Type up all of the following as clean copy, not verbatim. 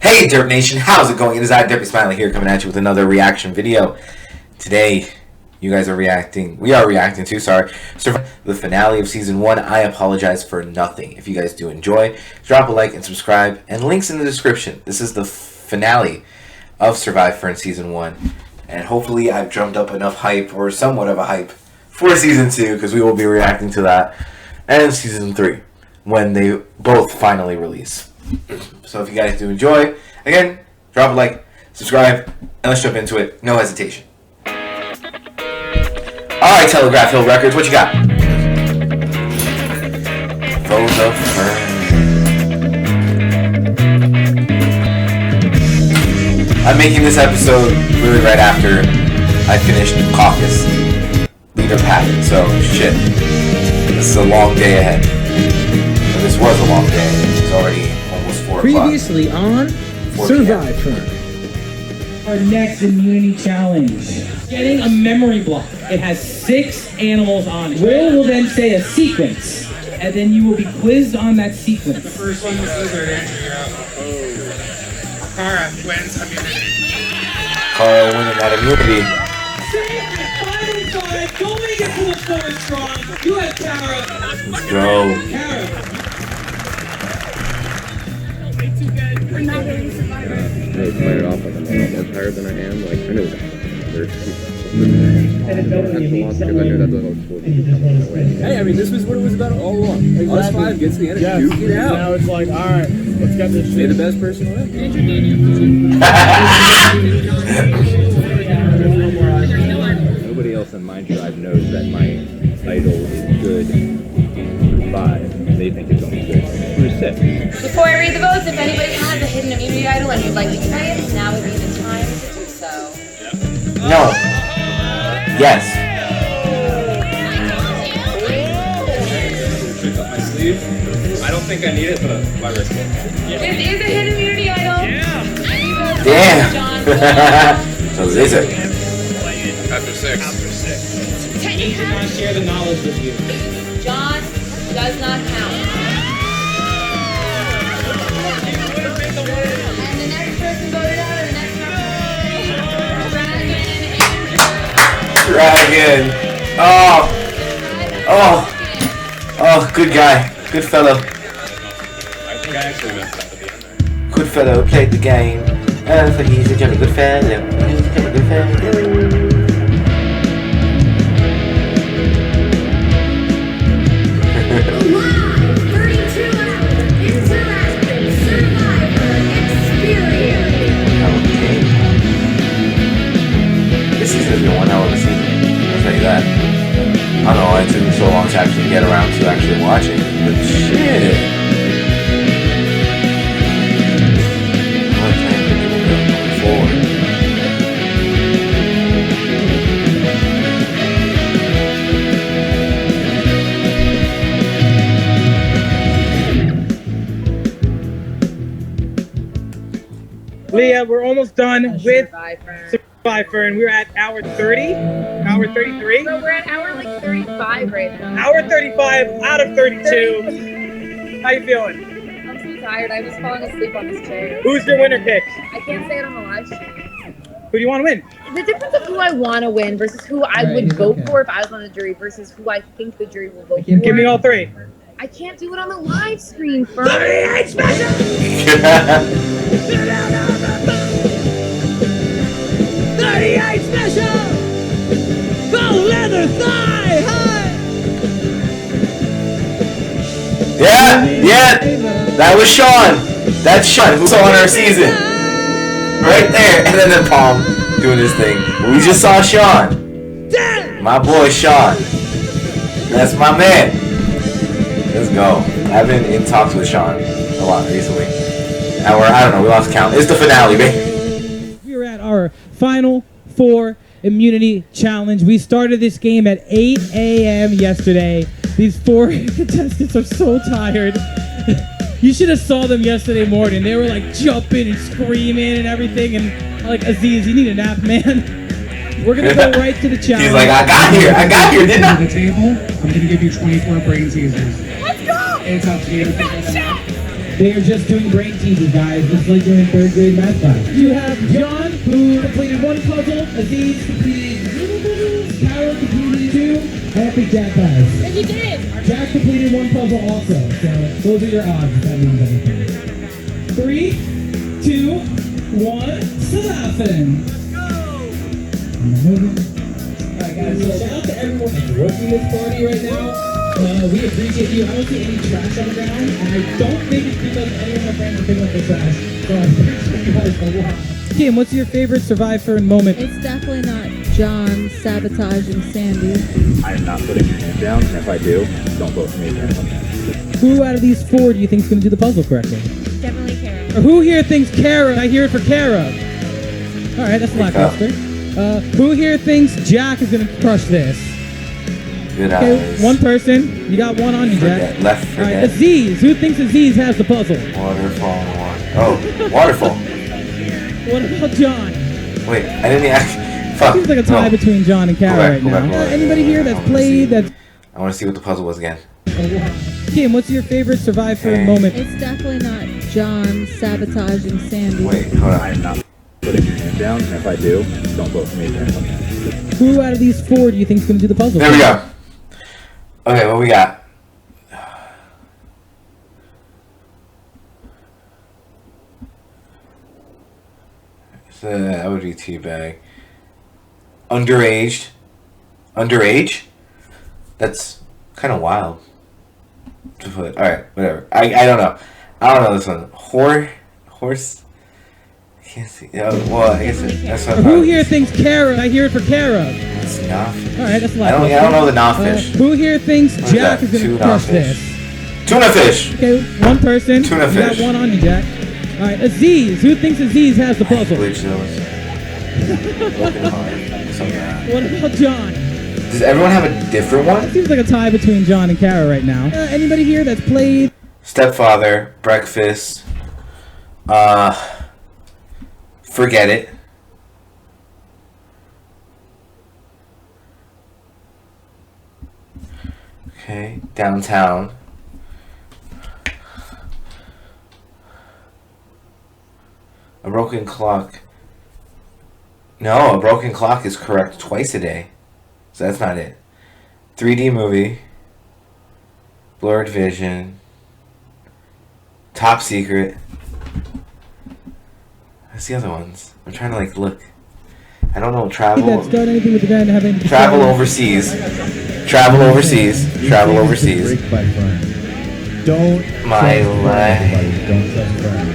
Hey Derp Nation, how's it going? It is I, Derpy Smiley here, coming at you with another reaction video. Today, we are reacting to, SurviFern, the finale of Season 1. I apologize for nothing. If you guys do enjoy, drop a like and subscribe, and links in the description. This is the finale of SurviFern Season 1, and hopefully I've drummed up enough hype, or somewhat of a hype, for Season 2, because we will be reacting to that, and Season 3, when they both finally release. So if you guys do enjoy, again, drop a like, subscribe, and let's jump into it. No hesitation. Alright, Telegraph Hill Records, what you got? SurviFern. I'm making this episode really right after I finished Caucus Leader Packet, so shit. This is a long day ahead. Or this was a long day. It's already almost 4 o'clock. Previously on SurviFern. Our next immunity challenge. Getting a memory block. It has 6 animals on it. Will then say a sequence, and then you will be quizzed on that sequence. The first one was Cara wins immunity. Cara winning that immunity. Going into the forest strong. You have Cara. Let's go. Cara. I started off like I'm a lot more tired than I am. Like I know that. Hey, I mean, this was what it was about all along. Us 5 gets the end, duke it out. Now it's like, all right, let's get this shit. May the best person win. Nobody else in my tribe knows that my idol is good. 5. They think it's only good. Who's 6? Before I read the votes, if anybody has a hidden immunity idol and you'd like to try it, now would be the time to do so. No. Yes. Pick up my sleeve. I don't think I need it, but my wrist will. This is a hidden immunity idol. Damn. John. So this is it. After 6. He did not share the knowledge with you. John does not count. And the next person voted out, and the next person, Dragon. Oh, good guy. Good fellow. I think I actually messed up at the end there. Good fellow played the game. So he's a jolly good fellow. He's a jolly good fellow. I don't know why it took me so long to actually get around to actually watching, but shit. I'm trying to get going forward. Leah, we're almost done with SurviFern. SurviFern. We're at hour 30, hour 33. So we're at hour like 35 right now. Hour 35 out of 32. How you feeling? I'm so tired. I was falling asleep on this chair. Who's your winner pick? I can't say it on the live stream. Who do you want to win? The difference of who I want to win versus who I would vote for if I was on the jury versus who I think the jury will vote for. Give me all 3. I can't do it on the live stream first. 38 special! 38 special! Full leather thigh high! Yeah, that was Sean. That's Sean who's on our season. Right there, and then the Palm doing his thing. We just saw Sean. My boy Sean. That's my man. Let's go. I've been in talks with Sean a lot recently. And I don't know, we lost count. It's the finale, baby. We're at our final 4 immunity challenge. We started this game at 8 a.m. yesterday. These 4 contestants are so tired. You should have saw them yesterday morning. They were like jumping and screaming and everything. And like, Aziz, you need a nap, man. We're gonna go right to the challenge. He's like, I got here, didn't I? On the table, I'm gonna give you 24 brain teasers. Let's go! It's up to you. They are just doing brain teasers, guys. This is like doing third grade math class. You have John, who completed one puzzle. Aziz completed 0 puzzles. Cara completed 2. I don't think Jack has. And you did. Jack completed 1 puzzle also. So those are your odds, if that means anything. 3, 2, 1, SurviFern. Alright guys, so shout out to everyone that's working this party right now. We appreciate you. I don't see any trash on the ground, and I don't think it's because any of my friends are picking up the trash. So I appreciate you guys a lot. Kim, what's your favorite SurviFern moment? It's definitely not John sabotaging Sandy. I am not putting your name down, and if I do, don't vote for me again. Who out of these 4 do you think is going to do the puzzle correctly? Definitely Cara. Or who here thinks Cara? I hear it for Cara. Alright, that's lackluster. Who here thinks Jack is going to crush this? Good Okay, eyes. 1 person. You got 1 on you, Jack. Left Alright, forget. Aziz. Who thinks Aziz has the puzzle? Waterfall. Oh, waterfall. What about John? Wait, I didn't actually. Fuck. Seems like a tie No. between John and Cara right Go now. back. Anybody here that's played that's... I want to see what the puzzle was again. Kim, what's your favorite SurviFern Okay. moment? It's definitely not John sabotaging Sandy. Wait, hold I on. am not putting your name down, and if I do, don't vote for me again. Who out of these 4 do you think is going to do the puzzle? There we go. Okay, what we got? So that would be teabag. Underaged. Underage? That's kind of wild. To put. Alright, whatever. I don't know. I don't know this one. Horse? I can't see. Oh, well, I guess that's what I Who thought. here thinks Cara? I hear it for Cara. It's knowfish. Alright, that's I don't know the knowfish. Who here thinks What is Jack that? is going to Tuna crush fish. this? Tuna fish! Okay, 1 person. Tuna You got fish. 1 on you, Jack. Alright, Aziz. Who thinks Aziz has the puzzle? Glitch those. Broken heart. Something like that. What about John? Does everyone have a different one? Seems like a tie between John and Cara right now. Anybody here that's played... Stepfather, breakfast, forget it. Okay, downtown. A broken clock. No, a broken clock is correct twice a day. So that's not it. 3D movie. Blurred vision. Top secret. What's the other ones? I'm trying to like look. I don't know. That's Travel. done anything with the guy and have anything to Travel say? overseas. Travel overseas. Travel overseas. Break by Fern. Don't My trust Fern, life. everybody. Don't trust Fern.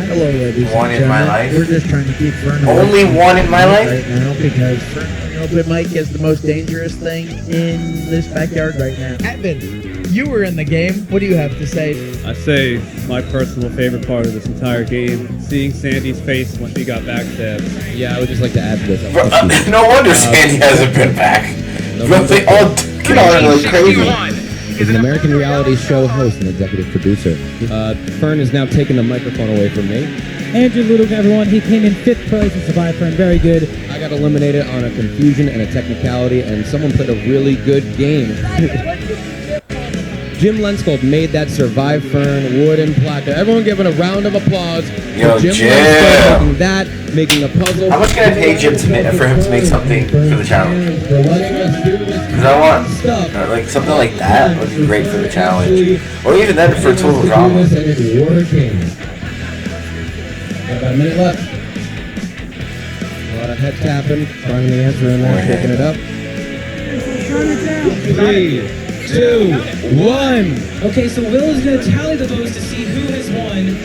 Hello, ladies and One in my gentlemen. life? We're just trying to keep Fern Only away from one in my life? right now because Fern open mic is the most dangerous thing in this backyard right now. Evan, you were in the game. What do you have to say? I say my personal favorite part of this entire game, seeing Sandy's face when she got backstabbed. Yeah, I would just like to add this. Bro, no wonder Sandy hasn't been back. Bro, they all get on like crazy. Is an American reality show host and executive producer. Fern is now taking the microphone away from me. Andrew Ludwig, everyone. He came in 5th place in SurviFern. Very good. I got eliminated on a confusion and a technicality, and someone played a really good game. Jim Lenskold made that SurviFern wooden placard. Everyone give it a round of applause Yo, for Jim Jim. Lenskold making that, making a puzzle. How much can I pay Jim for him to make something for the challenge? Because I want like something like that would be great for the challenge, or even then for total drama. And it's working. Got about a minute left. A lot of head tapping, finding the answer in there, picking it up. 3, 2, 1. Okay, so Will is going to tally the votes to see who has won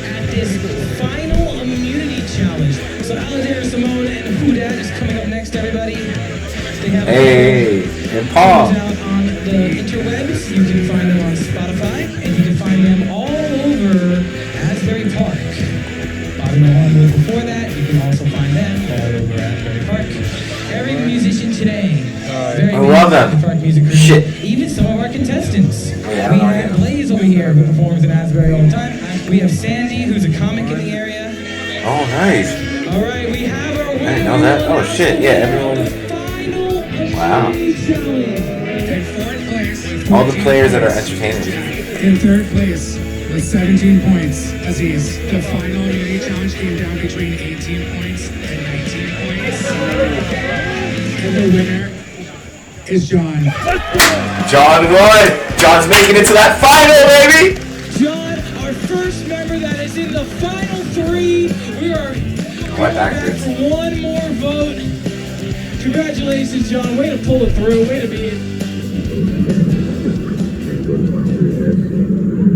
at this final immunity challenge. So Alexander, Simone, and Hudat is coming up next, everybody. They have Hey, and Paul. out on the interwebs. You can find them on Spotify, and you can find them all over Asbury Park. Bottom of the line before that, you can also find them all over Asbury Park. Every musician today. Very I love them. Park music crew. Shit. Even some of our contestants. Yeah, We I have know. Blaze over here who performs in Asbury all the time. We have Sandy who's a comic in the area. Oh, nice. All right, we have our winner. I didn't know that. Oh shit. Yeah, everyone. Wow. All the players that are entertaining. In third place with 17 points, Azis. The final immunity challenge came down between 18 points and 19 points. And the winner is John. John won. John's making it to that final, baby. John, our first member that is in the final 3. We are backwards. One more vote. Congratulations, John. Way to pull it through. Way to be it.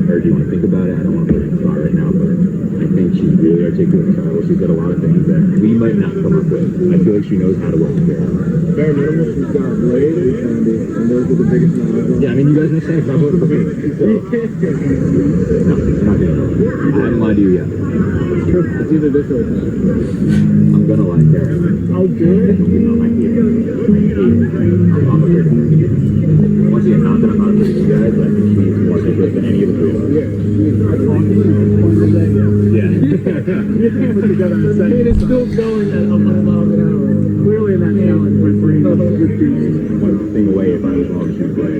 Or do you want to think about it? I don't want to put it in the spot right now, but I think she's really articulate. She's got a lot of things that we might not come up with. I feel like she knows how to work with it. Bare minimum, she's got Blade and Sandy, and those are the biggest ones. Yeah, I mean, you guys know Sandy. I'm voting for me. No, it's not good. I haven't lied to you yet. It's either this or that. I'm gonna lie, Cara. Oh, good. You know, my hero. I'm afraid of her. Once again, not that I'm not afraid of you guys, but she's more articulate than any of the three of us. Yeah. It is still going at 100 miles an hour. Clearly in that challenge, my brain would be one thing away if I was wrong to play.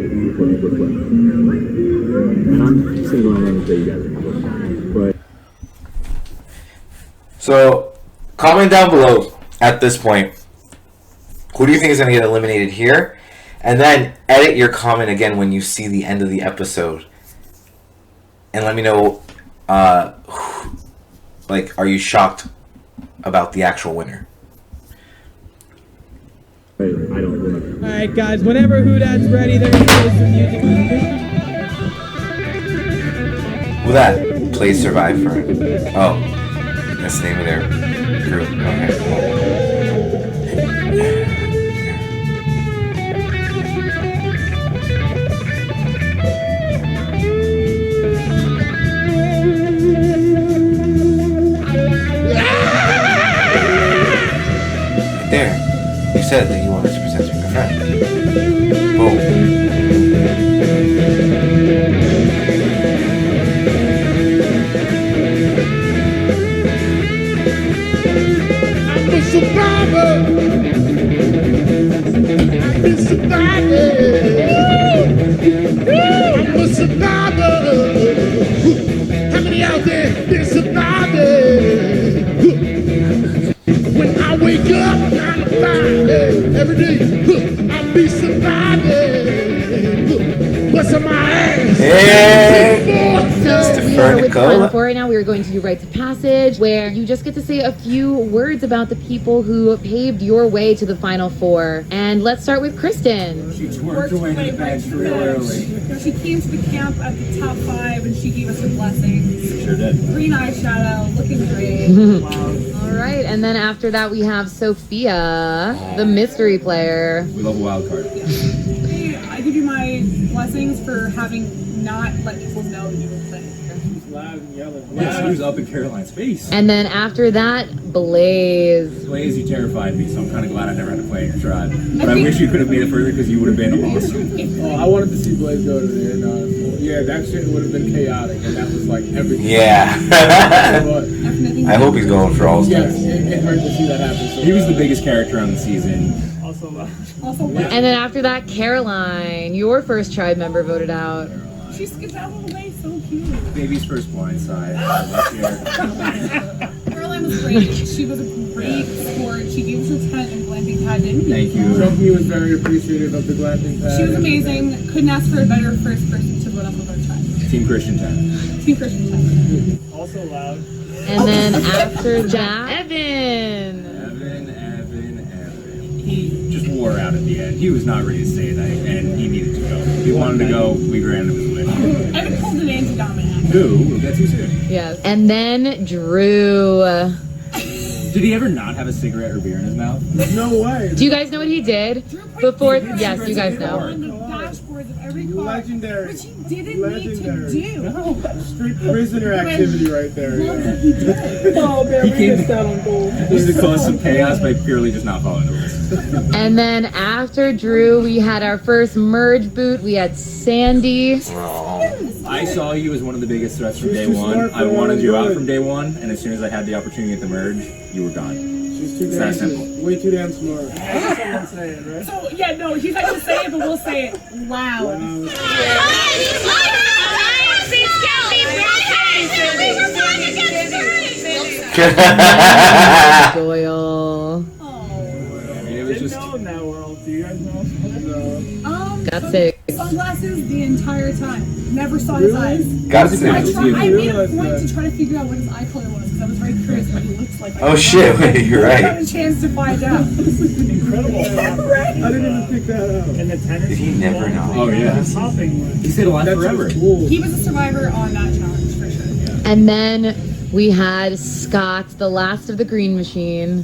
And I'm single on Wednesday, you guys are having but So, comment down below at this point. Who do you think is going to get eliminated here? And then edit your comment again when you see the end of the episode. And let me know, like, are you shocked about the actual winner? I don't know. Alright, guys, whenever Who Dat's ready, they're going to play some music. Who that? Plays SurviFern. Oh, that's the name of their group. Okay. There. You said that you wanted to present your friend. Boom. I'm a survivor. I've been surviving. I'm a survivor. How many out there been surviving? When I wake up, 9 to 5, every day, I'll be surviving. What's on my ass? So we are with the final 4 right now. We are going to do rites of passage, where you just get to say a few words about the people who paved your way to the final 4. And let's start with Kristen. She twerked away in the bench real early. She came to the camp at the top 5 and she gave us her blessings. Sure did. Green eyeshadow, looking great. Wow. All right, and then after that we have Sophia, the mystery player. We love a wild card. Hey, I give you my blessings for having not let people know that you were playing. Loud and yelling. Yeah, she was up in Caroline's face. And then after that, Blaze. Blaze, you terrified me, so I'm kind of glad I never had to play in your tribe. But I wish you could have made it further because you would have been awesome. Oh, I wanted to see Blaze go to the end. Yeah, that shit would have been chaotic, and that was like everything. Yeah. I hope he's going for all stars. Yes, it hurt to see that happen. So he was the biggest character on the season. Also, And then after that, Caroline, your first tribe member, voted out. She skedaddled away so cute. Baby's first blind side. Caroline was great. She was a great sport. She gave us a tent and glamping pad, didn't she? Thank you. Sophie was very appreciative of the glamping pad. She was amazing. Couldn't ask for a better first person to vote up with our tribe. Team Christian 10. Team Christian 10. Also loud. And then after that, Evan. He just wore out at the end. He was not ready to stay that, and he needed to go. If he wanted to go, we granted him his wish. Evan pulled an anti-dominant. Who? That's who's here. Yes. And then Drew. Did he ever not have a cigarette or beer in his mouth? No way. Do you guys know what he did before? Yes, you guys know. On the dashboards of every car. Legendary. Which he didn't need to do. Street prisoner activity right there. He did. Oh man, we missed out on gold. This is to cause some chaos by purely just not following the rules. And then after Drew, we had our first merge boot. We had Sandy. I saw you as one of the biggest threats from day one. I wanted you out from day one, and as soon as I had the opportunity at the merge, you were gone. She's too It's damn that simple. Way too damn smart. That's what I'm saying, right? So, yeah, no, he's not going to say it, but we'll say it loud. Doyle. It was just. know in that world. Do you guys know? Got sick. Sunglasses the entire time. Never saw his eyes. Got sick. I made a point to try to figure out what his eye color was because I was very curious what he looks like. Oh shit! Wait, you're I right. got a chance to find out. Incredible. Right? I didn't even pick that up. And the tennis. Did he never know? Oh yeah. He stayed alive forever. He was a survivor on that challenge for sure. And then we had Scott, the last of the green machine.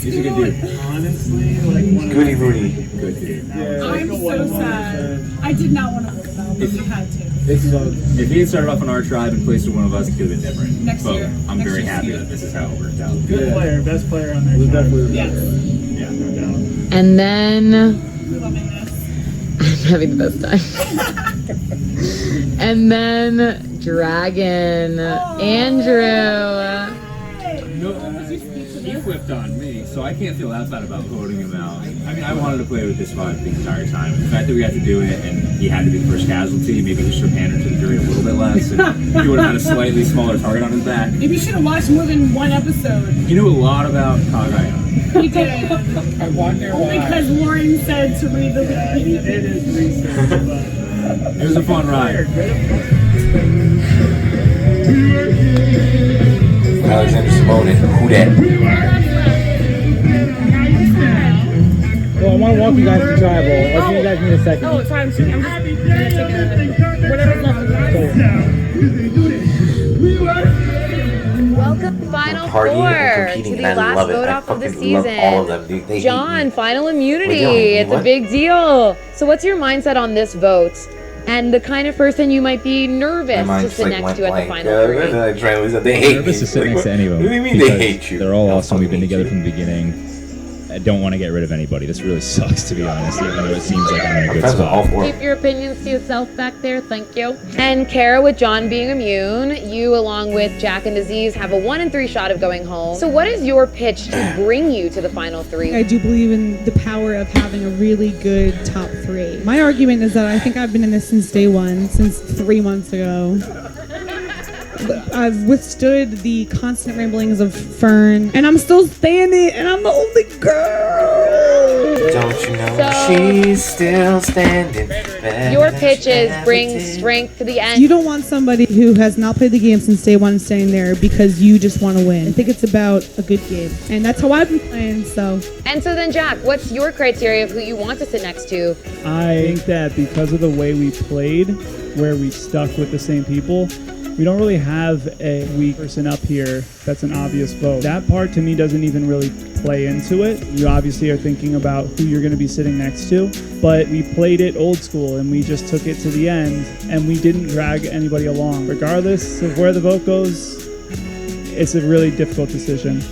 He's a good dude. Honestly, like Goody Moody. Good dude. Yeah, I'm so sad. I did not want to vote though, but we had to. If he had started off on our tribe and placed with one of us, it could have been different. Next but year. I'm Next very year's happy year. that this is how it worked out. good player, best player on their side. Yes. Yeah, no doubt. And then We're loving this. I'm having the best time. And then Dragon, Andrew. No, he flipped on me, so I can't feel that bad about voting him out. I mean, I wanted to play with this vibe the entire time. The fact that we had to do it and he had to be the first casualty, maybe we should have pandered to the jury a little bit less, and he would have had a slightly smaller target on his back. Maybe you should have watched more than one episode. He knew a lot about Kagaya. He did. I wonder Only why. because Lauren said to read the He did his research, but It was a fun ride. Alexander Simone. Who that? Well, I want to walk you guys to tribal. Or do you guys need a second? Oh, sorry, I'm just gonna take whatever's left of the Welcome, Final Partying Four, and to competing, the and I last love it. vote I off of the fucking love season. all of them, dude. They hate John, me. final immunity. Wait, It's what? a big deal. So what's your mindset on this vote? And the kind of person you might be nervous My to mind sit just next went to at the blank. final three. They hate me. nervous to sit Like, next to any of them. What do you mean they because hate you? They're all They awesome. We've been fucking hate together you. from the beginning. I don't want to get rid of anybody. This really sucks, to be honest, even though it seems like I'm in a good Friends with all spot. four. Keep your opinions to yourself back there, thank you. And Cara, with John being immune, you along with Jack and Aziz have a 1 in 3 shot of going home. So what is your pitch to bring you to the final three? I do believe in the power of having a really good top 3. My argument is that I think I've been in this since day one, since 3 months ago. I've withstood the constant ramblings of Fern, and I'm still standing, and I'm the only girl. Don't you know So- she's still standing? Your pitch is bring strength to the end. You don't want somebody who has not played the game since day one standing there because you just want to win. I think it's about a good game, and that's how I've been playing, so. And so then, Jack, what's your criteria of who you want to sit next to? I think that because of the way we played, where we stuck with the same people, we don't really have a weak person up here that's an obvious vote. That part to me doesn't even really play into it. You obviously are thinking about who you're going to be sitting next to, but we played it old school and we just took it to the end and we didn't drag anybody along. Regardless of where the vote goes, it's a really difficult decision.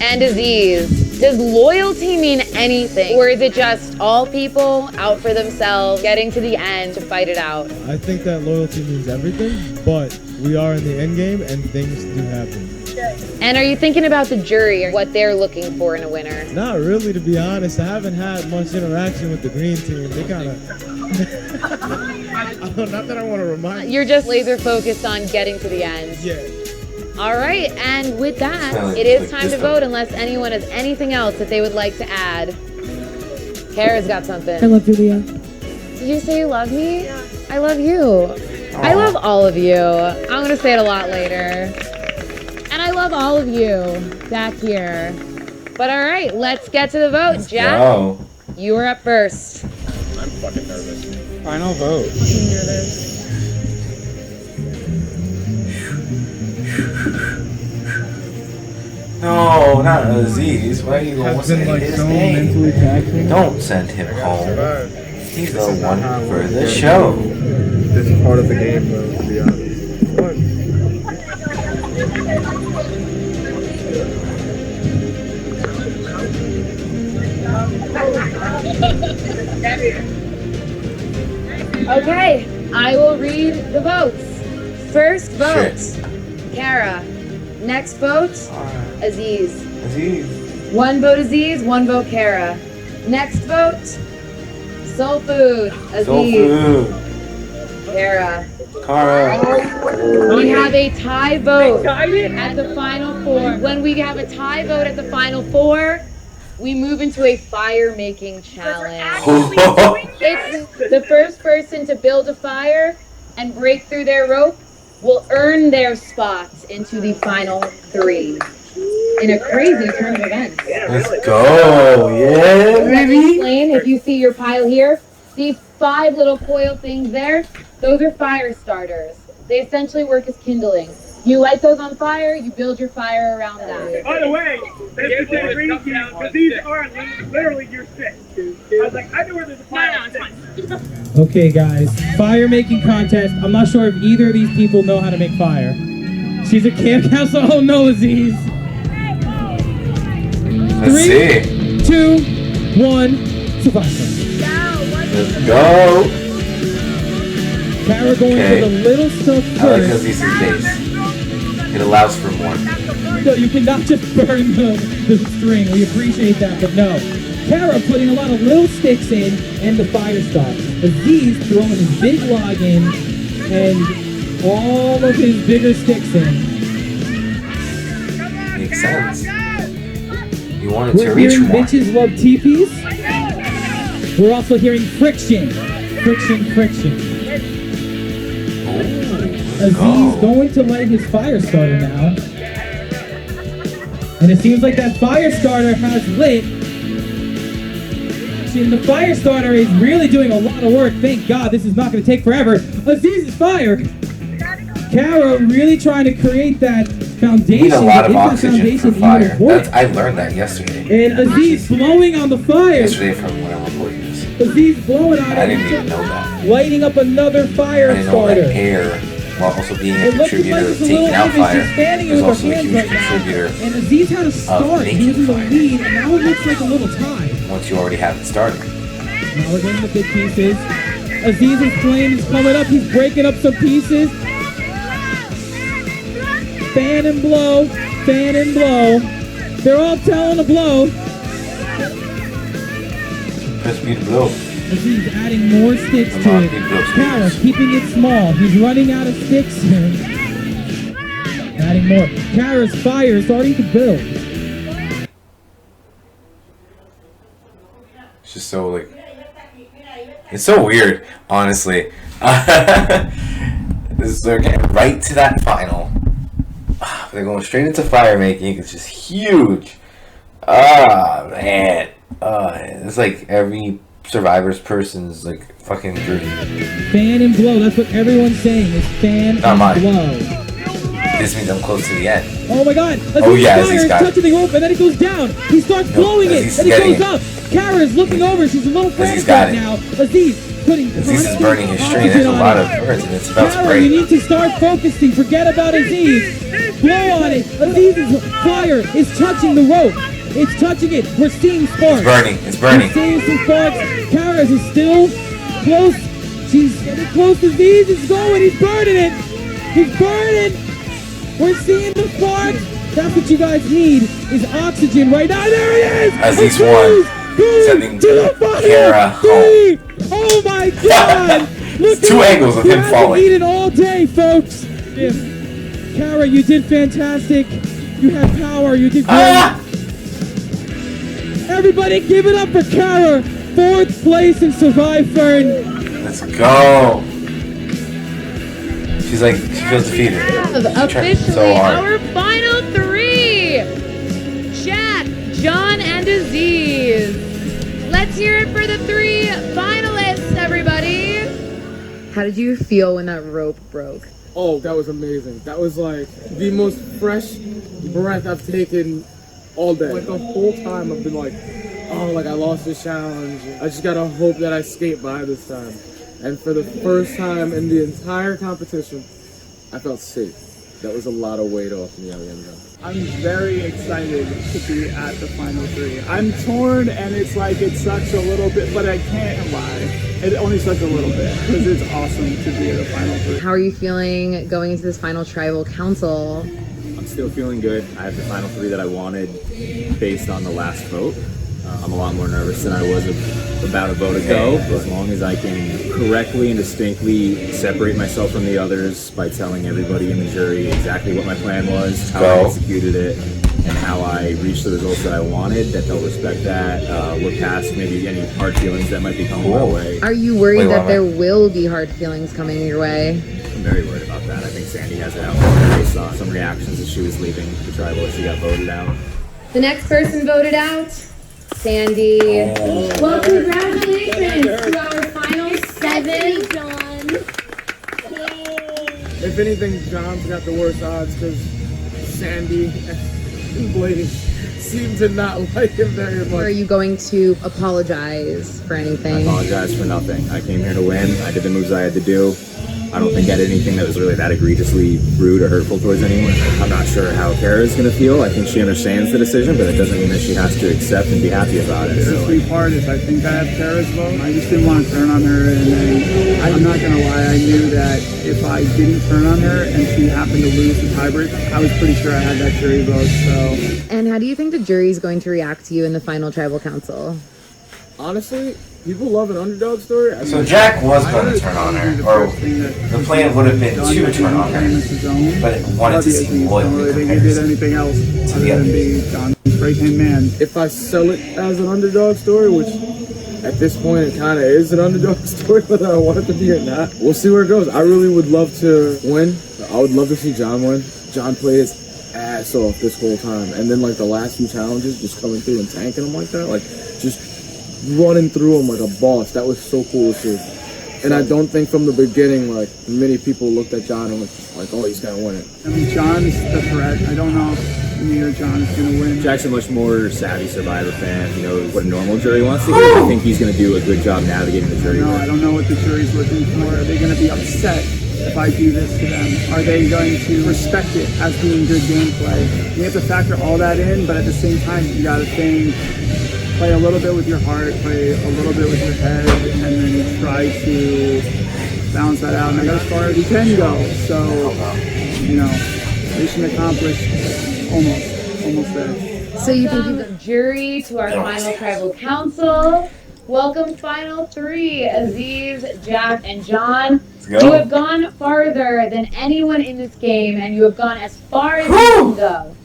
And Aziz, does loyalty mean anything? Or is it just all people out for themselves, getting to the end to fight it out? I think that loyalty means everything, but we are in the end game and things do happen. And are you thinking about the jury or what they're looking for in a winner? Not really, to be honest. I haven't had much interaction with the green team. They kind of... Not that I want to remind you. You're just laser focused on getting to the end. Yeah. All right, and with that, it is time to vote unless anyone has anything else that they would like to add. Cara's got something. I love you, Leah. Did you say you love me? Yeah. I love you. I love all of you. I'm going to say it a lot later. And I love all of you back here. But all right, let's get to the vote. Jack, Go. you are up first. I'm fucking nervous. Final vote. No, not Aziz. Why are you going to Has been say like his so name? mentally taxing. Don't send him home. He's the one for the show. This is part of the game, though, to be honest. What? Okay, I will read the votes. First vote, Cara. Next vote, Aziz. Aziz. 1 vote Aziz, 1 vote Cara. Next vote, Soul Food, Aziz. Soul Food. Cara. Cara. We have a tie vote at the final four. When we have a tie vote at the final four, we move into a fire-making challenge. It's the first person to build a fire and break through their rope will earn their spot into the final three. In a crazy turn of events. Let's go. Yeah, Let me baby. explain. If you see your pile here, these 5 little coil things there, those are fire starters. They essentially work as kindling. You light those on fire, you build your fire around that. By the way, there's the ingredient because these are literally your sticks. I was like, I know where there's a fire. No, Okay, guys. Fire making contest. I'm not sure if either of these people know how to make fire. She's a camp counselor. Oh no, Aziz. Let's see. 2, 1, SurviFern. Let's go. Cara going for the little stuff first. I like Aziz's base. It allows for more. No, you cannot just burn the string. We appreciate that, but no. Cara putting a lot of little sticks in and the fire starts. Aziz throwing his big log in and all of his bigger sticks in. Makes sense. You want it to We're reach hearing more. bitches love teepees. We're also hearing friction. Friction. Aziz going to light his fire starter now. And it seems like that fire starter has lit. And the fire starter is really doing a lot of work. Thank God this is not going to take forever. Aziz's fire. Cara really trying to create that foundation. You need a lot of If that oxygen foundation for fire. even works. I learned that yesterday. And Aziz blowing on the fire. Yesterday from when I was recording this. Aziz blowing on it. I didn't even know that. Lighting up another fire I didn't know starter. that air, while also being a It looks like contributor it's of a little taking out even. fire, She's standing is with also her a hands huge right now. contributor And Aziz had a start. He was in the lead, and now it looks like a little tie. once you already have it started. Now we're getting the big pieces. Aziz's flame is coming up. He's breaking up some pieces. Fan and blow. Fan and blow. They're all telling to blow. Press B to blow. Aziz adding more sticks to it. Cara keeping it small. He's running out of sticks here. Adding more. Cara's fire is starting to build. It's just so like, it's so weird, honestly. They're getting right to that final. They're going straight into fire making. It's just huge. Ah, man. It's like every Survivor's person's like fucking dream. Fan and blow. That's what everyone's saying. Is fan Not and mine. blow. This means I'm close to the end. Oh my God! Oh, yeah, fire Aziz is got it. touching the rope, and then it goes down. He starts blowing it, Aziz and is it getting goes up. Cara is looking over. She's a little frantic got right it. now. Aziz putting. Aziz is burning his string. There's a lot of burns, and it's about to Cara, you break. need to start focusing. Forget about Aziz. Blow on it. Aziz's fire is touching the rope. It's touching it. We're seeing sparks. It's burning. It's burning. We're seeing some sparks. Cara is still close. She's getting close to Aziz. It's going. He's burning it. He's burning. We're seeing the sparks. That's what you guys need is oxygen right now. There it is. Aziz won. Sending Cara home. Oh my God! Look Two angles of him falling. Eating all day, folks. Cara, you did fantastic. You had power. You did great. Everybody, give it up for Cara. 4th place in SurviFern. Let's go. She's like, she feels defeated. She's trying Officially, so hard. our final 3. Jack, John, and Aziz. Let's hear it for the 3 finalists, everybody. How did you feel when that rope broke? Oh, that was amazing. That was like the most fresh breath I've taken all day. Like the whole time I've been like, oh, like I lost this challenge. I just gotta hope that I skate by this time. And for the first time in the entire competition, I felt safe. That was a lot of weight off me at the end of it. I'm very excited to be at the final 3. I'm torn, and it's like it sucks a little bit, but I can't lie. It only sucks a little bit because it's awesome to be at the final 3. How are you feeling going into this final tribal council? I'm still feeling good. I have the final 3 that I wanted based on the last vote. I'm a lot more nervous than I was about a vote ago, but as long as I can correctly and distinctly separate myself from the others by telling everybody in the jury exactly what my plan was, how I executed it, and how I reached the results that I wanted, that they'll respect that. We're past maybe any hard feelings that might be coming my way. Are you worried that there will be hard feelings coming your way? I'm very worried about that. I think Sandy has it out there based on some reactions as she was leaving the tribal as she got voted out. The next person voted out, Sandy. Well, congratulations to our final 7. John. If anything, John's got the worst odds because Sandy and Blade seem to not like him very much. Are you going to apologize for anything? I apologize for nothing. I came here to win. I did the moves I had to do. I don't think I did anything that was really that egregiously rude or hurtful towards anyone. I'm not sure how Cara is going to feel. I think she understands the decision, but it doesn't mean that she has to accept and be happy about it. The sweet part is I think I have Cara's vote. I just didn't want to turn on her, and I'm not going to lie, I knew that if I didn't turn on her and she happened to lose the tiebreak, I was pretty sure I had that jury vote, so. And how do you think the jury is going to react to you in the final tribal council? Honestly, people love an underdog story. So Jack was going to turn on her, or the plan would have been to turn on her, but it wanted to seem loyal in comparison anything else to the others. John's right-hand man. If I sell it as an underdog story, which at this point it kind of is an underdog story, whether I want it to be or not, we'll see where it goes. I really would love to win. I would love to see John win. John played his ass off this whole time, and then like the last few challenges, just coming through and tanking them like that, like just running through them like a boss. That was so cool to see. And I don't think from the beginning, like, many people looked at John and was just like, oh, he's gonna win it. I mean, John's the threat. I don't know if me or John is gonna win. Jack's a much more savvy Survivor fan. He knows what a normal jury wants to hear. I think he's gonna do a good job navigating the jury. No, I don't know what the jury's looking for. Are they gonna be upset if I do this to them? Are they going to respect it as being good gameplay? You have to factor all that in, but at the same time, you gotta think, play a little bit with your heart, play a little bit with your head, and then try to balance that out. And I got as far as you can go. So, you know, mission accomplished, almost there. So you can give the jury to our final tribal council. Welcome final 3, Aziz, Jack, and John. You have gone farther than anyone in this game, and you have gone as far as you can go.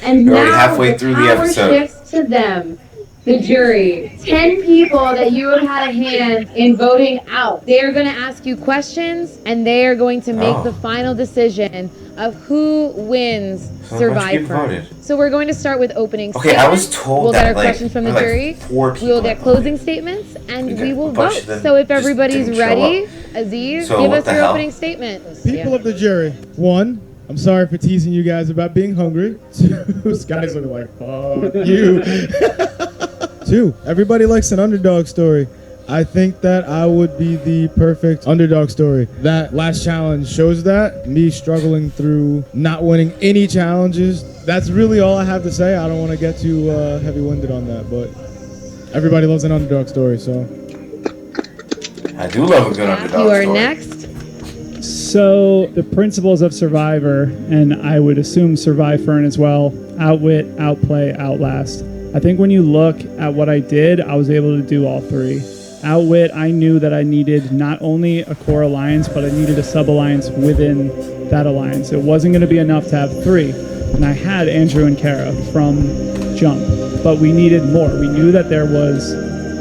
And We're now already halfway through the episode. shifts to them. The jury, 10 people that you have had a hand in voting out. They are going to ask you questions, and they are going to make the final decision of who wins SurviFern. So we're going to start with opening statements. I was told we'll that, get our like, questions from the like jury. 4 people We will get closing statements, and we will vote. So if everybody's ready, Aziz, give us your opening statement. People of the jury, 1, I'm sorry for teasing you guys about being hungry. 2, Sky's looking like, fuck you. 2, everybody likes an underdog story. I think that I would be the perfect underdog story. That last challenge shows that. Me struggling through not winning any challenges. That's really all I have to say. I don't want to get too heavy-winded on that, but everybody loves an underdog story, so. I do love a good underdog You are story. next. So the principles of Survivor, and I would assume SurviFern as well, outwit, outplay, outlast. I think when you look at what I did, I was able to do all 3. Outwit, I knew that I needed not only a core alliance, but I needed a sub-alliance within that alliance. It wasn't going to be enough to have 3. And I had Andrew and Cara from jump, but we needed more. We knew that there was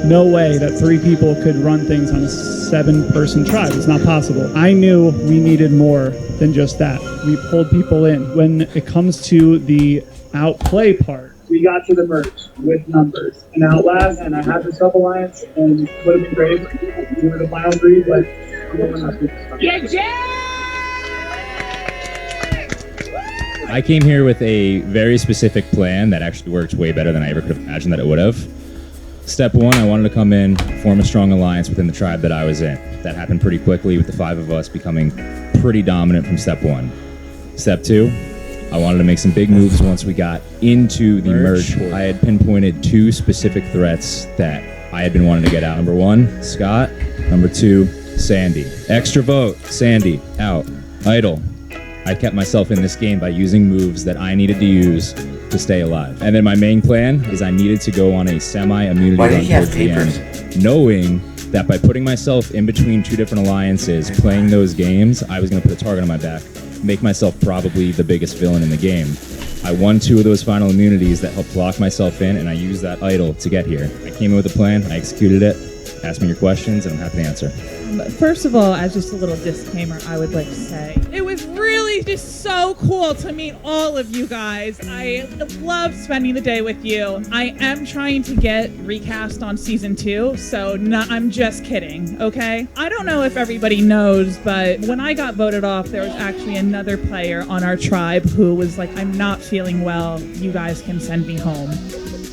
no way that 3 people could run things on a 7-person tribe. It's not possible. I knew we needed more than just that. We pulled people in. When it comes to the outplay part, we got to the merge with numbers and outlast, and I had the sub-alliance, and it would have been great if we were the final 3, but we're not. Yeah, Jay! I came here with a very specific plan that actually worked way better than I ever could have imagined that it would have. Step 1, I wanted to come in, form a strong alliance within the tribe that I was in. That happened pretty quickly with the 5 of us becoming pretty dominant from step 1. Step 2, I wanted to make some big moves once we got into the merge. I had pinpointed 2 specific threats that I had been wanting to get out. Number 1, Scott. Number 2, Sandy. Extra vote, Sandy, out. Idle. I kept myself in this game by using moves that I needed to use to stay alive. And then my main plan is I needed to go on a semi-immunity Why did run he have towards the papers? end, knowing that by putting myself in between two different alliances, playing those games, I was going to put a target on my back, make myself probably the biggest villain in the game. I won 2 of those final immunities that helped lock myself in, and I used that idol to get here. I came in with a plan, I executed it. Ask me your questions, and I'm happy to answer. First of all, as just a little disclaimer, I would like to say it was really just so cool to meet all of you guys. I love spending the day with you. I am trying to get recast on season 2, so I'm just kidding, okay? I don't know if everybody knows, but when I got voted off, there was actually another player on our tribe who was like, I'm not feeling well, you guys can send me home.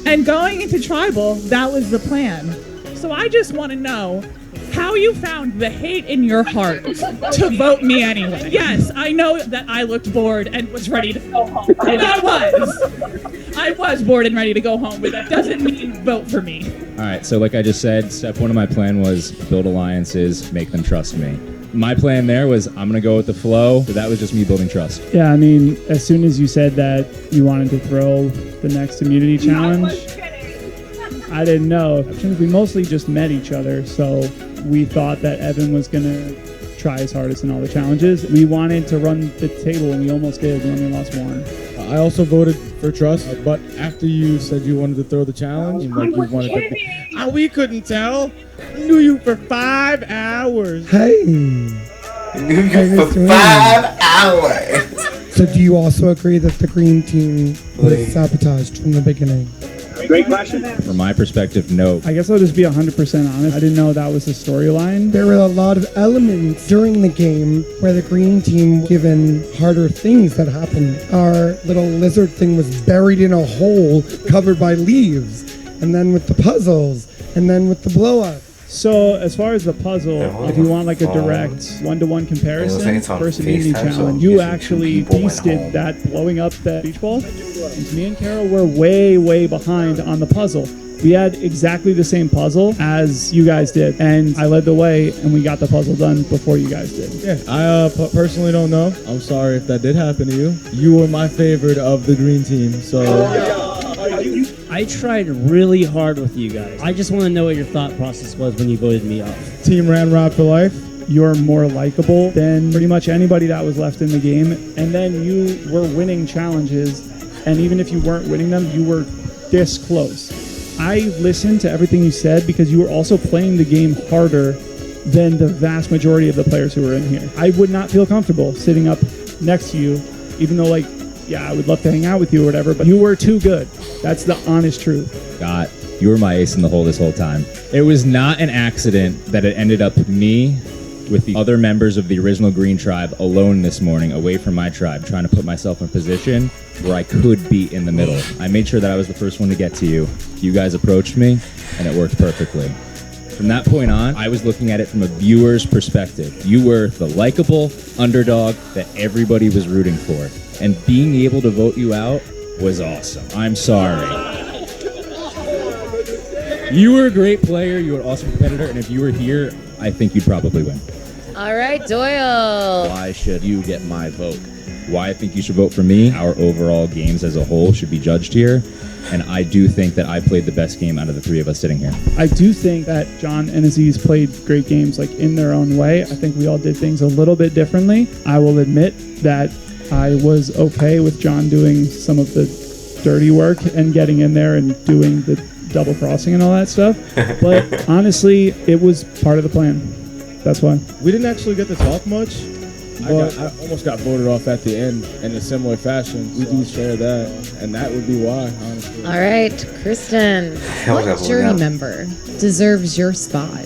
And going into tribal, that was the plan. So I just want to know how you found the hate in your heart to vote me anyway. Yes, I know that I looked bored and was ready to go home. And I was bored and ready to go home, but that doesn't mean vote for me. All right, so like I just said, step 1 of my plan was build alliances, make them trust me. My plan there was I'm going to go with the flow, but that was just me building trust. Yeah, I mean, as soon as you said that you wanted to throw the next immunity challenge, I didn't know. We mostly just met each other, so we thought that Evan was going to try his hardest in all the challenges. We wanted to run the table, and we almost did. We only lost 1. I also voted for trust, but after you said you wanted to throw the challenge, and like you wanted to, we couldn't tell. I knew you for 5 hours. Hey. I knew you for 5 hours. So do you also agree that the green team was sabotaged from the beginning? Great question. From my perspective, no. I guess I'll just be 100% honest. I didn't know that was the storyline. There were a lot of elements during the game where the green team were given harder things that happened. Our little lizard thing was buried in a hole covered by leaves. And then with the puzzles. And then with the blow up. So, as far as the puzzle, if you want like a direct one-to-one comparison, first immunity challenge, you actually beasted that blowing up that beach ball. And me and Cara were way, way behind on the puzzle. We had exactly the same puzzle as you guys did, and I led the way, and we got the puzzle done before you guys did. Yeah, I personally don't know. I'm sorry if that did happen to you. You were my favorite of the green team, so... I tried really hard with you guys. I just want to know what your thought process was when you voted me off. Team Ran Rob for life. You're more likable than pretty much anybody that was left in the game. And then you were winning challenges. And even if you weren't winning them, you were this close. I listened to everything you said because you were also playing the game harder than the vast majority of the players who were in here. I would not feel comfortable sitting up next to you, even though, like, yeah, I would love to hang out with you or whatever, but you were too good. That's the honest truth. Scott, you were my ace in the hole this whole time. It was not an accident that it ended up me with the other members of the original Green Tribe alone this morning, away from my tribe, trying to put myself in a position where I could be in the middle. I made sure that I was the first one to get to you. You guys approached me, and it worked perfectly. From that point on, I was looking at it from a viewer's perspective. You were the likable underdog that everybody was rooting for. And being able to vote you out was awesome. I'm sorry. You were a great player, you were an awesome competitor, and if you were here, I think you'd probably win. All right, Doyle. Why should you get my vote? Why I think you should vote for me? Our overall games as a whole should be judged here. And I do think that I played the best game out of the 3 of us sitting here. I do think that John and Aziz played great games, like, in their own way. I think we all did things a little bit differently. I will admit that I was okay with John doing some of the dirty work and getting in there and doing the double crossing and all that stuff. But honestly, it was part of the plan. That's why. We didn't actually get to talk much. I almost got voted off at the end in a similar fashion. We do share that, and that would be why, honestly. All right, Kristen, what jury member deserves your spot?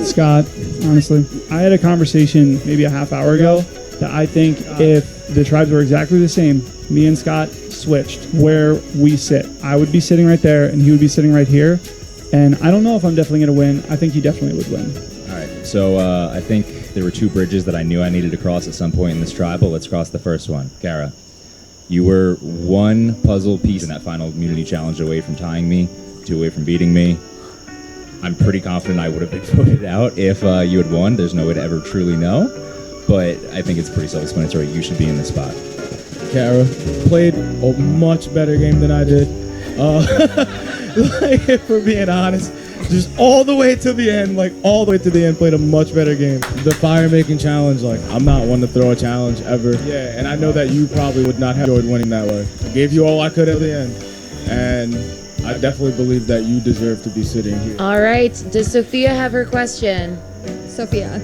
Scott, honestly. I had a conversation maybe a half hour ago that I think if the tribes were exactly the same, me and Scott switched where we sit. I would be sitting right there, and he would be sitting right here. And I don't know if I'm definitely going to win. I think he definitely would win. All right, so I think there were 2 bridges that I knew I needed to cross at some point in this tribal. Let's cross the first one. Cara, you were 1 puzzle piece in that final immunity challenge away from tying me, 2 away from beating me. I'm pretty confident I would have been voted out if you had won. There's no way to ever truly know, but I think it's pretty self-explanatory. You should be in this spot. Cara. Played a much better game than I did. Like, if we're being honest, just all the way to the end, played a much better game. The fire making challenge, like, I'm not one to throw a challenge ever. Yeah, and I know that you probably would not have enjoyed winning that way. I gave you all I could at the end, and I definitely believe that you deserve to be sitting here. All right, does Sophia have her question? Sophia,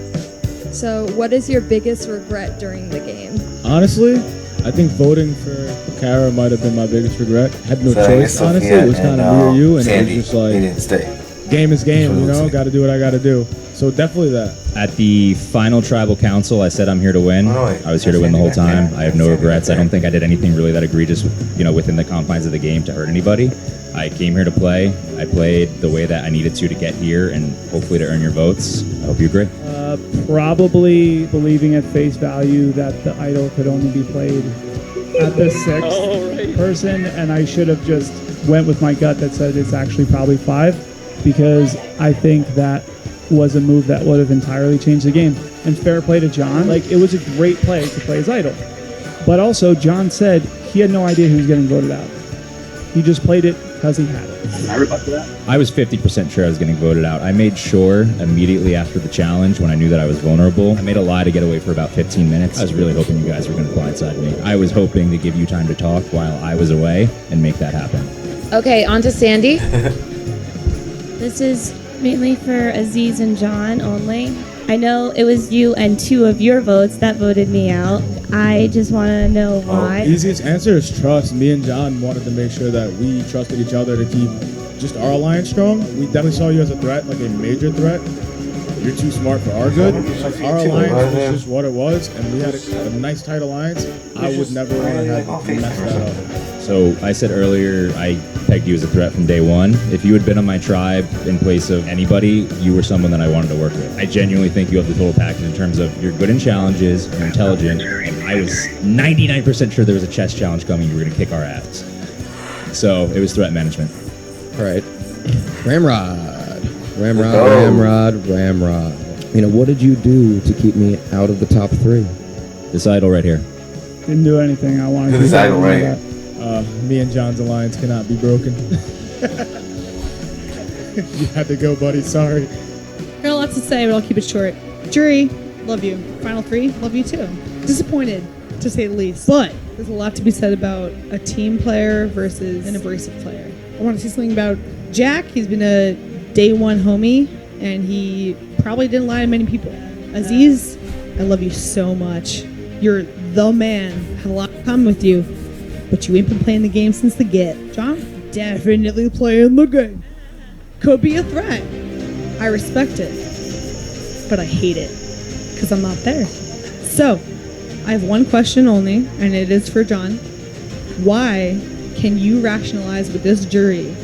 so what is your biggest regret during the game? Honestly, I think voting for Cara might have been my biggest regret. Had no choice, honestly. It was kind of me or you, and Sandy, it was just like, they didn't stay. Game is game, you know? Got to do what I got to do. So definitely that. At the final tribal council, I said I'm here to win. I was here to win the whole time. I have no regrets. I don't think I did anything really that egregious, within the confines of the game to hurt anybody. I came here to play. I played the way that I needed to get here and hopefully to earn your votes. I hope you agree. Probably believing at face value that the idol could only be played at the sixth person, and I should have just went with my gut that said it's actually probably 5, because I think that was a move that would have entirely changed the game. And fair play to John. Like, it was a great play to play his idol. But also, John said he had no idea he was getting voted out. He just played it because he had it. I was 50% sure I was getting voted out. I made sure immediately after the challenge, when I knew that I was vulnerable, I made a lie to get away for about 15 minutes. I was really hoping you guys were going to blindside me. I was hoping to give you time to talk while I was away and make that happen. Okay, on to Sandy. This is mainly for Aziz and John only. I know it was you and 2 of your votes that voted me out. I just want to know why. Easiest answer is trust. Me and John wanted to make sure that we trusted each other to keep just our alliance strong. We definitely saw you as a threat, like a major threat. You're too smart for our good. Our alliance was just what it was, and we had a nice tight alliance. I would never want to have messed that up. So I said earlier, I pegged you as a threat from day one. If you had been on my tribe in place of anybody, you were someone that I wanted to work with. I genuinely think you have the total package in terms of you're good in challenges, you're intelligent, and I was 99% sure there was a chess challenge coming. You were going to kick our ass. So it was threat management. All right. Ramrod. What did you do to keep me out of the top 3? This idol right here. Didn't do anything. I wanted to. This idol right here. Me and John's alliance cannot be broken. You had to go, buddy. Sorry. Got lots to say, but I'll keep it short. Jury, love you. Final 3, love you too. Disappointed, to say the least. But there's a lot to be said about a team player versus an abrasive player. I want to say something about Jack. He's been a day one homie, and he probably didn't lie to many people. Aziz, I love you so much. You're the man. Have a lot in common with you. But you ain't been playing the game since the get. John, definitely playing the game. Could be a threat. I respect it. But I hate it. Because I'm not there. So, I have one question only, and it is for John. Why can you rationalize with this jury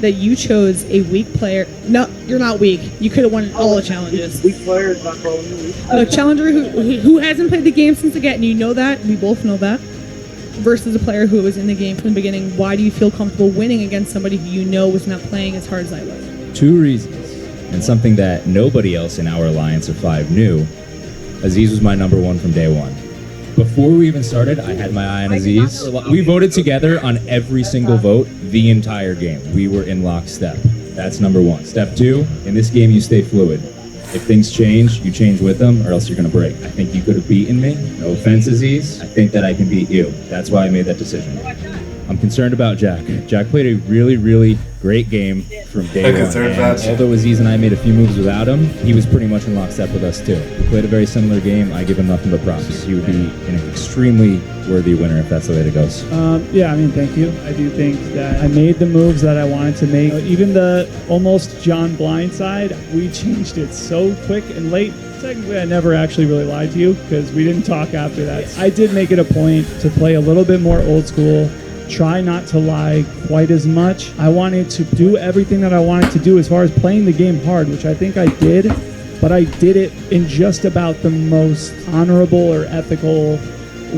that you chose a weak player? No, you're not weak. You could have won all the challenges. Weak player is not calling me weak. A challenger who hasn't played the game since the get, and you know that. We both know that. Versus a player who was in the game from the beginning. Why do you feel comfortable winning against somebody who you know was not playing as hard as I was? 2 reasons, and something that nobody else in our alliance of 5 knew. Aziz was my number 1 from day 1. Before we even started, I had my eye on Aziz. We voted together on every single vote the entire game. We were in lockstep. That's number 1. Step 2, in this game you stay fluid. If things change, you change with them, or else you're going to break. I think you could have beaten me. No offense, Aziz. I think that I can beat you. That's why I made that decision. I'm concerned about Jack. Jack played a really, really great game from day one. And although Aziz and I made a few moves without him, he was pretty much in lockstep with us too. We played a very similar game. I give him nothing but props. He would be an extremely worthy winner if that's the way it goes. Thank you. I do think that I made the moves that I wanted to make. Even the almost John blindside, we changed it so quick and late. Technically, I never actually really lied to you because we didn't talk after that. I did make it a point to play a little bit more old school. Try not to lie quite as much. I wanted to do everything that I wanted to do as far as playing the game hard, which I think I did, but I did it in just about the most honorable or ethical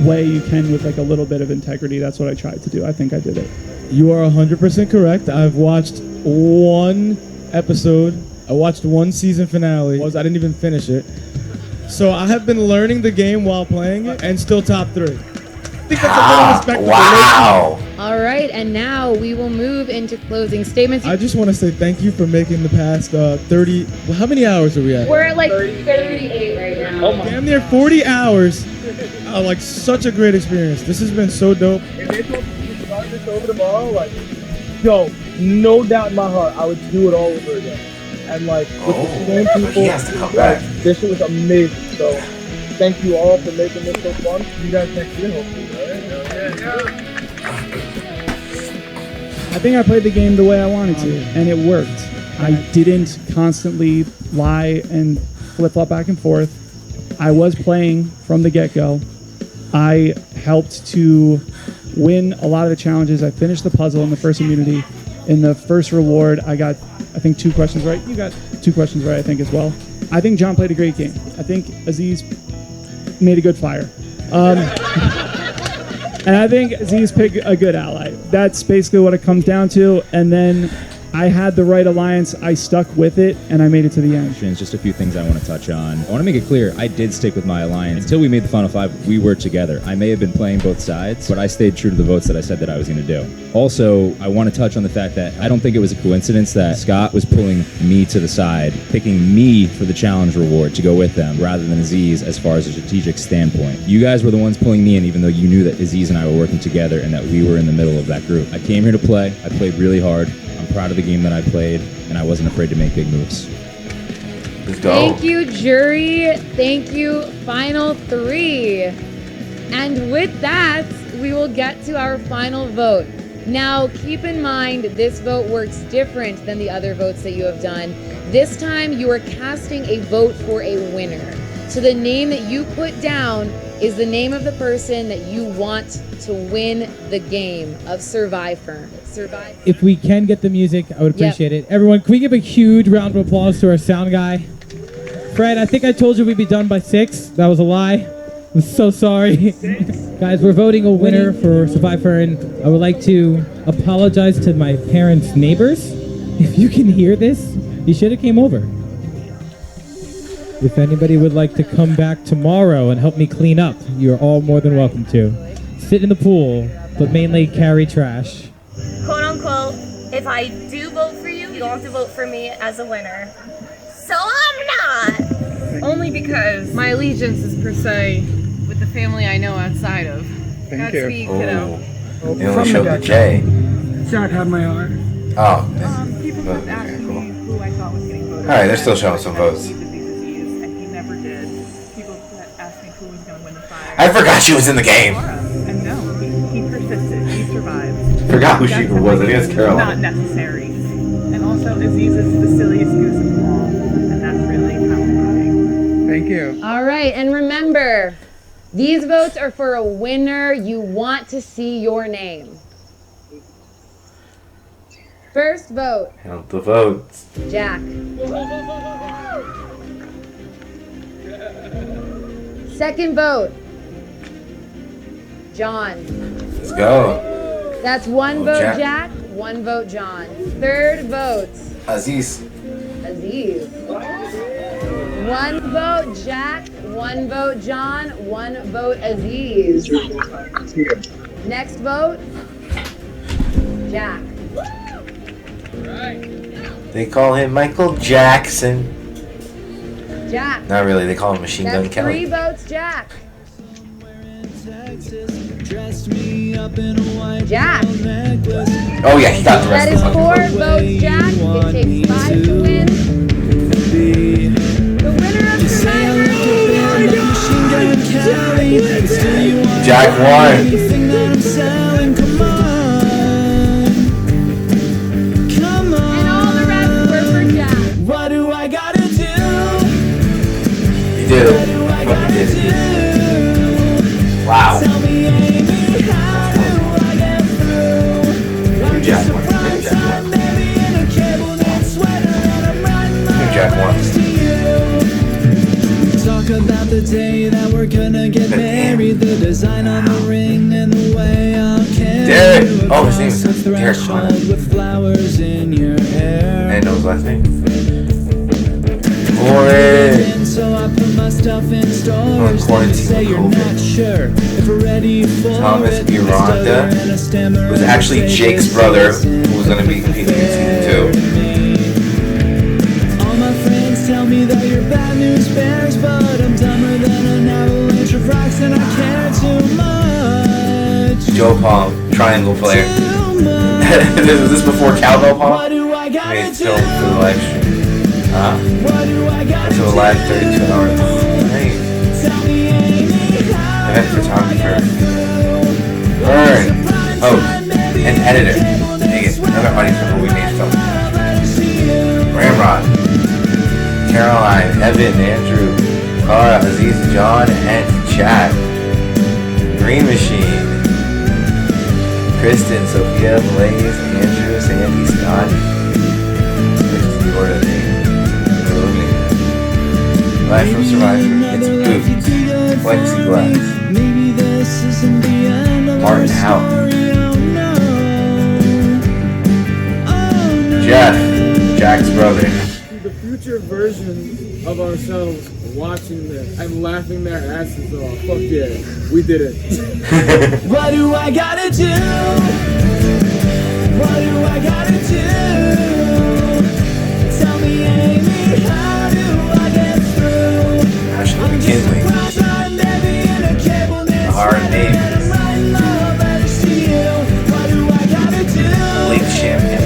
way you can with like a little bit of integrity. That's what I tried to do. I think I did it. You are 100% correct. I've watched 1 episode. I watched 1 season finale. I didn't even finish it. So I have been learning the game while playing it and still top 3. think that's a little respectable. Wow. All right, and now we will move into closing statements. I just want to say thank you for making the past 30. Well, how many hours are we at? We're at like 38 right now. Oh my. Damn near 40 hours. Like such a great experience. This has been so dope. If they told me to start this over tomorrow, like, yo, no doubt in my heart, I would do it all over again. And like with the same people, he has to come back. This shit was amazing. So thank you all for making this so fun. See you guys next year, hopefully. I think I played the game the way I wanted to, and it worked. I didn't constantly lie and flip-flop back and forth. I was playing from the get-go. I helped to win a lot of the challenges. I finished the puzzle in the first immunity. In the first reward, I got, I think, 2 questions right. You got 2 questions right, I think, as well. I think John played a great game. I think Aziz made a good fire. And I think Aziz picked a good ally. That's basically what it comes down to. And then I had the right alliance. I stuck with it, and I made it to the end. Just a few things I want to touch on. I want to make it clear, I did stick with my alliance. Until we made the Final 5, we were together. I may have been playing both sides, but I stayed true to the votes that I said that I was going to do. Also, I want to touch on the fact that I don't think it was a coincidence that Scott was pulling me to the side, picking me for the challenge reward to go with them, rather than Aziz as far as a strategic standpoint. You guys were the ones pulling me in, even though you knew that Aziz and I were working together and that we were in the middle of that group. I came here to play. I played really hard. I'm proud of the game that I played, and I wasn't afraid to make big moves. Let's go. Thank you, jury. Thank you, final 3. And with that, we will get to our final vote. Now, keep in mind, this vote works different than the other votes that you have done. This time, you are casting a vote for a winner. So the name that you put down is the name of the person that you want to win the game of SurviFern. If we can get the music, I would appreciate it. Everyone, can we give a huge round of applause to our sound guy? Fred, I think I told you we'd be done by 6. That was a lie. I'm so sorry. Guys, we're voting a winner for SurviFern. I would like to apologize to my parents' neighbors. If you can hear this, you should have came over. If anybody would like to come back tomorrow and help me clean up, you're all more than welcome to. Sit in the pool, but mainly carry trash. Quote unquote, if I do vote for you, you'll have to vote for me as a winner. So I'm not! Only because my allegiance is per se with the family I know outside of. Godspeed, kiddo. They only showed the J. Jack had my heart. Oh. People kept asking me who I thought was getting voted. Alright, they're still showing some votes. And he never did. People asked me who was going to win the fight. I forgot she was in the game. And no, he persisted. He survived. Forgot who she was. It is Caroline. Not necessary. And also, Aziz is the silliest goose of them all. And that's really how I'm voting. Thank you. All right, and remember, these votes are for a winner. You want to see your name. First vote. Count the votes. Jack. Second vote. John. Let's go. That's 1 vote Jack, 1 vote John. Third vote. Aziz. Aziz. 1 vote Jack, 1 vote John, 1 vote Aziz. Next vote. Jack. They call him Michael Jackson. Jack. Not really, they call him Machine Gun That's Kelly. 3 votes Jack. Jack. Oh yeah, he got the rest That of is the 4 votes Jack. It takes 5 to win. The winner of SurviFern. Jack won. And all the rest were for Jack. What do I gotta do? You did it. Fucking did it. Wow. Tell me, Amy, how do I get through? New Jack won. New Jack won. New Jack won. Talk about the day that we're gonna get married, the design on the ring and the way I'll carry Derek. you Oh, his name is across the Derek threshold with flowers in your hair. I didn't know his last name. Boy. So I put my stuff in storage. Then say you're not sure if we're ready for Thomas it. Miranda was actually Jake's brother, who was going to be competing in season 2. All my friends tell me that you're bad news bears, but I'm dumber than an avalanche of rocks and I care too much. Joe Palm, triangle player. Was this before Cowbell Palm? Made film for the live stream. Into a live 32-hour night. Event photographer. Fern. Host. And editor. Dang it. Another audience member we made film. Ramrod. Caroline. Evan. Andrew. Cara. Aziz. John. And Chad. Green Machine. Kristen. Sophia. Blaze. Andrew. Sandy. Scott. Live from SurviFern. It's Boots. Plexiglass. Martin Howe. Jeff. Jack's brother. The future version of ourselves watching this and laughing their asses off. Fuck yeah. We did it. What do I gotta do? What do I gotta do? Tell me, Amy, how do I get through? Ashley McKinley. The Hard Name. Lake Champion.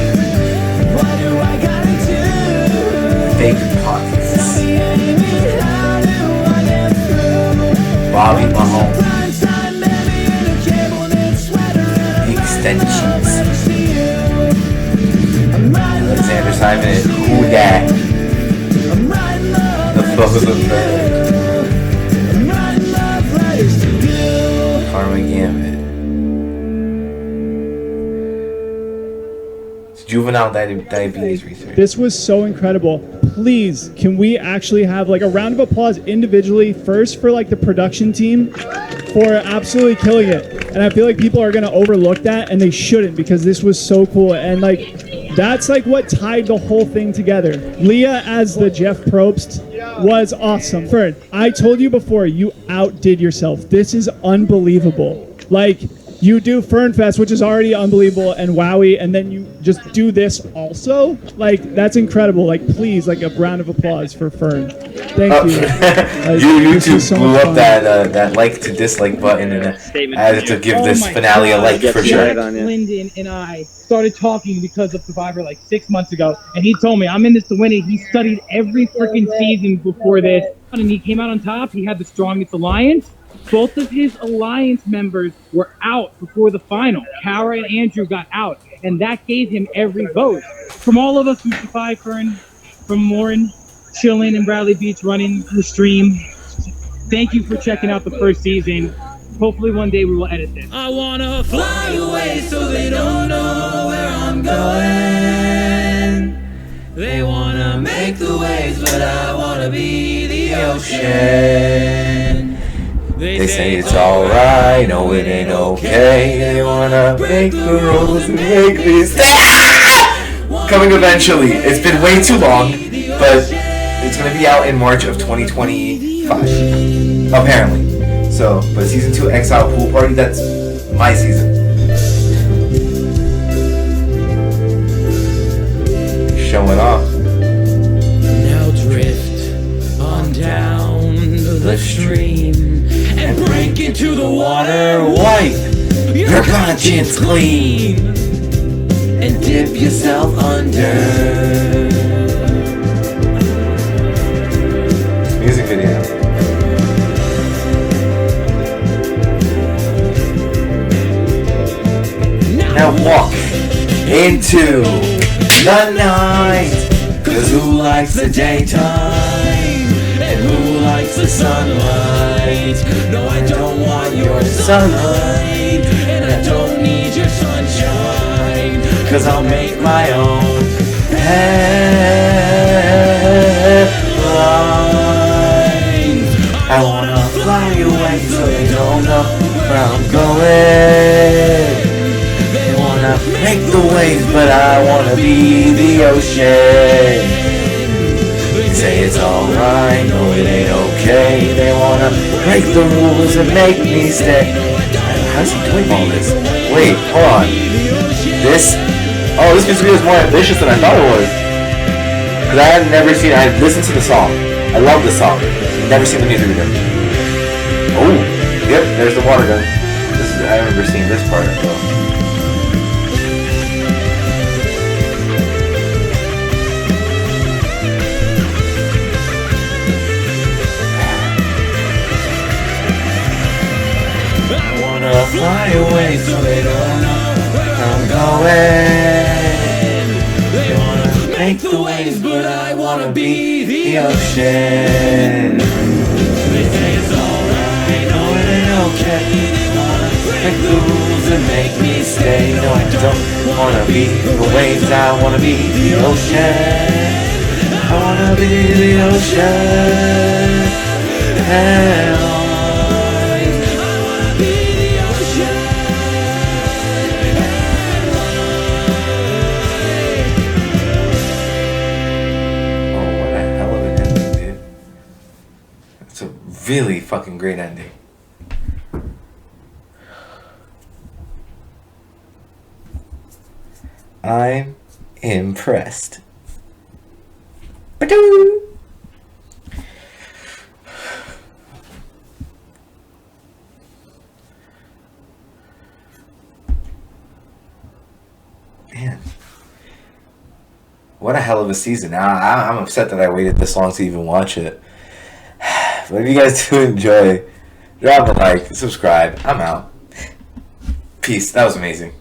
Fake Pockets. Bobby Mahomes. Extensions. Alexander Simon and Who Dat. The Foes of Bird. Karma Gambit. It's juvenile diabetes research. This was so incredible. Please, can we actually have like a round of applause individually first for like the production team for absolutely killing it. And I feel like people are going to overlook that, and they shouldn't, because this was so cool. And like, that's like what tied the whole thing together. Leah as the Jeff Probst was awesome. Fern, I told you before, you outdid yourself. This is unbelievable. Like, you do FernFest, which is already unbelievable and wowie, and then you just do this also. Like, that's incredible. Like, please, like a round of applause for Fern. Thank you. Like, you two blew up that like to dislike button, and I had to give this finale a like for sure. Lyndon and I started talking because of Survivor like 6 months ago, and he told me I'm in this to win it. He studied every freaking season before this, and he came out on top. He had the strongest alliance. Both of his alliance members were out before the final. Cara and Andrew got out, and that gave him every vote. From all of us from SurviFern, from Lauren, Chillin, and Bradley Beach running the stream, thank you for checking out the first season. Hopefully one day we will edit this. I wanna fly away so they don't know where I'm going. They wanna make the waves, but I wanna be the ocean. They say it's alright, no it ain't okay. They wanna break the rules and make me stay. Coming eventually. It's been way too long, but it's gonna be out in March of 2025. Apparently. So, but season 2 Exile Pool Party, that's my season. Showing off. Now drift on down the stream and break into the water. Wipe your conscience clean and dip yourself under. Music video. Now walk into the night. 'Cause who likes the daytime? And who likes the sunlight? No, I don't want your sunlight. And I don't need your sunshine. 'Cause I'll make my own headlines. I wanna fly away so they don't know where I'm going. They wanna make the waves, but I wanna be the ocean. say it's alright, no it ain't okay. They wanna break the rules and make me stay. How's he doing all this? Wait, hold on. This music video is more ambitious than I thought it was. Cause I had never seen, I had listened to the song. I love the song. Never seen the music video. Oh, yep, there's the water gun. I remember seeing this part though. Fly away so they don't know where I'm going. They wanna make the waves, but I wanna be the ocean. They say it's alright, no it ain't okay. They wanna break the rules and make me stay. No, I don't wanna be the waves, I wanna be the ocean. I wanna be the ocean. Hell. It's a really fucking great ending. I'm impressed. Ba-doo! Man. What a hell of a season. Now I'm upset that I waited this long to even watch it. But if you guys do enjoy, drop a like, subscribe. I'm out. Peace. That was amazing.